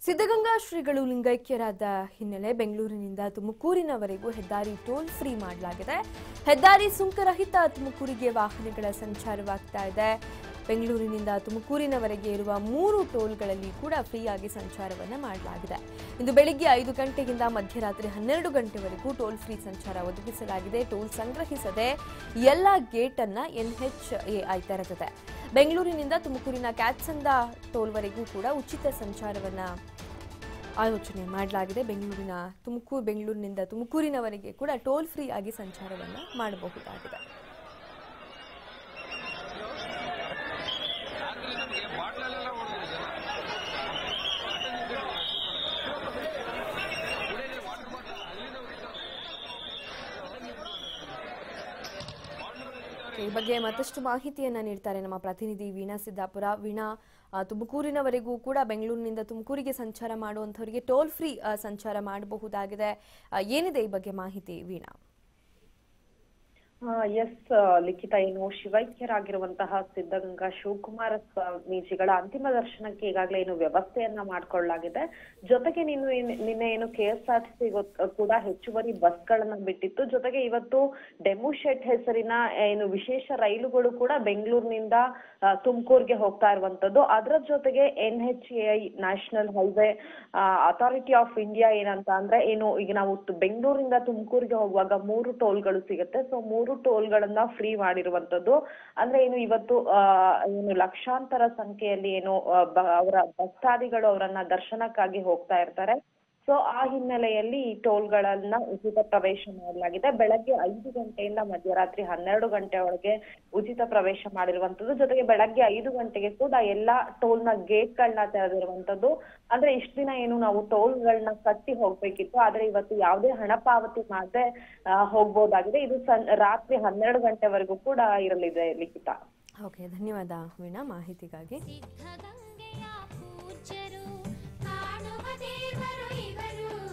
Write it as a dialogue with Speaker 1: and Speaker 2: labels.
Speaker 1: ಸಿದ್ಧಗಂಗಾ ಶ್ರೀಗಳು ಲಿಂಗೈಕ್ಯರಾದ ಹಿನ್ನೆಲೆ ಬೆಂಗಳೂರಿನಿಂದ ತುಮಕೂರಿನವರೆಗೂ ಹೆದ್ದಾರಿ ಟೋಲ್ ಫ್ರೀ ಮಾಡಲಾಗಿದೆ. ಹೆದ್ದಾರಿ ಸುಂಕರಹಿತ ತುಮಕೂರಿಗೆ ವಾಹನಗಳ ಸಂಚಾರವಾಗ್ತಾ ಇದೆ. ಬೆಂಗಳೂರಿನಿಂದ ತುಮಕೂರಿನವರೆಗೆ ಇರುವ 3 ಟೋಲ್ಗಳಲ್ಲಿ ಕೂಡ ಫ್ರೀಯಾಗಿ ಸಂಚಾರವನ್ನು ಮಾಡಲಾಗಿದೆ. ಇಂದು ಬೆಳಿಗ್ಗೆ 5 ಗಂಟೆಯಿಂದ ಮಧ್ಯರಾತ್ರಿ 12 ಗಂಟೆವರೆಗೂ ಟೋಲ್ ಫ್ರೀ ಸಂಚಾರ ಒದಗಿಸಲಾಗಿದೆ. ಟೋಲ್ ಸಂಗ್ರಹಿಸದೆ ಎಲ್ಲ ಗೇಟ್ ಅನ್ನು NHAI ತೆರೆದಿದೆ. ಬೆಂಗಳೂರಿನಿಂದ ತುಮಕೂರಿನ ಕ್ಯಾತ್ಸಂದ ಟೋಲ್ವರೆಗೂ ಕೂಡ ಉಚಿತ ಸಂಚಾರವನ್ನು ಆಯೋಜನೆ ಮಾಡಲಾಗಿದೆ. ಬೆಂಗಳೂರಿನಿಂದ ತುಮಕೂರಿನವರೆಗೆ ಕೂಡ ಟೋಲ್ ಫ್ರೀ ಆಗಿ ಸಂಚಾರವನ್ನು ಮಾಡಬಹುದಾಗಿದೆ. ಈ ಬಗ್ಗೆ ಮತ್ತಷ್ಟು ಮಾಹಿತಿಯನ್ನ ನೀಡ್ತಾರೆ ನಮ್ಮ ಪ್ರತಿನಿಧಿ ವೀಣಾ ಸಿದ್ದಾಪುರ. ವೀಣಾ, ತುಮಕೂರಿನವರೆಗೂ ಕೂಡ ಬೆಂಗಳೂರಿನಿಂದ ತುಮಕೂರಿಗೆ ಸಂಚಾರ ಮಾಡುವಂತವರಿಗೆ ಟೋಲ್ ಫ್ರೀ ಸಂಚಾರ ಮಾಡಬಹುದಾಗಿದೆ. ಏನಿದೆ ಈ ಬಗ್ಗೆ ಮಾಹಿತಿ ವೀಣಾ?
Speaker 2: ಎಸ್ ಲಿಖಿತ, ಏನು ಶಿವೈಕ್ಯರಾಗಿರುವಂತಹ ಸಿದ್ಧಗಂಗಾ ಶಿವಕುಮಾರ ಸ್ವಾಮೀಜಿಗಳ ಅಂತಿಮ ದರ್ಶನಕ್ಕೆ ಈಗಾಗಲೇ ಏನು ವ್ಯವಸ್ಥೆಯನ್ನ ಮಾಡ್ಕೊಳ್ಳಲಾಗಿದೆ. ಜೊತೆಗೆ ನಿನ್ನೆ ಏನು KSRTC ಕೂಡ ಹೆಚ್ಚುವರಿ ಬಸ್ಗಳನ್ನ ಬಿಟ್ಟಿತ್ತು. ಜೊತೆಗೆ ಇವತ್ತು ಡೆಮು ಶೆಡ್ ಹೆಸರಿನ ಏನು ವಿಶೇಷ ರೈಲುಗಳು ಕೂಡ ಬೆಂಗಳೂರಿನಿಂದ ತುಮಕೂರ್ಗೆ ಹೋಗ್ತಾ ಇರುವಂತದ್ದು. ಅದರ ಜೊತೆಗೆ NHAI national highway authority of India ಏನಂತ ಅಂದ್ರೆ ಏನು ಈಗ ನಾವು ಬೆಂಗಳೂರಿಂದ ತುಮಕೂರಿಗೆ ಹೋಗುವಾಗ 3 ಟೋಲ್ಗಳು ಸಿಗುತ್ತೆ. ಸೊ 3 ಟೋಲ್ಗಳನ್ನ ಫ್ರೀ ಮಾಡಿರುವಂತದ್ದು. ಅಂದ್ರೆ ಏನು ಇವತ್ತು ಏನು ಲಕ್ಷಾಂತರ ಸಂಖ್ಯೆಯಲ್ಲಿ ಏನು ಅವರ ಭಕ್ತಾದಿಗಳು ಅವರನ್ನ ದರ್ಶನಕ್ಕಾಗಿ ಹೋಗ್ತಾ ಇರ್ತಾರೆ. ಸೊ ಆ ಹಿನ್ನೆಲೆಯಲ್ಲಿ ಈ ಟೋಲ್ಗಳನ್ನ ಉಚಿತ ಪ್ರವೇಶ ಮಾಡಲಾಗಿದೆ. ಬೆಳಗ್ಗೆ 5 ಗಂಟೆಯಿಂದ ಮಧ್ಯರಾತ್ರಿ 12 ಗಂಟೆ ಒಳಗೆ ಉಚಿತ ಪ್ರವೇಶ ಮಾಡಿರುವಂತದ್ದು. ಜೊತೆಗೆ ಬೆಳಗ್ಗೆ 5 ಗಂಟೆಗೆ ಕೂಡ ಎಲ್ಲಾ ಟೋಲ್ನ ಗೇಟ್ಗಳನ್ನ ತೆರೆದಿರುವಂತದ್ದು. ಅಂದ್ರೆ ಇಷ್ಟ ದಿನ ಏನು ನಾವು ಟೋಲ್ಗಳನ್ನ ಕಟ್ಟಿ ಹೋಗ್ಬೇಕಿತ್ತು, ಆದ್ರೆ ಇವತ್ತು ಯಾವುದೇ ಹಣ ಪಾವತಿ ಮಾಡದೆ ಹೋಗ್ಬೋದಾಗಿದೆ. ಇದು ರಾತ್ರಿ 12 ಗಂಟೆವರೆಗೂ ಕೂಡ ಇರಲಿದೆ ಲಿಖಿತ.
Speaker 1: ಓಕೆ, ಧನ್ಯವಾದ ವೀಣಾ ಮಾಹಿತಿಗಾಗಿ.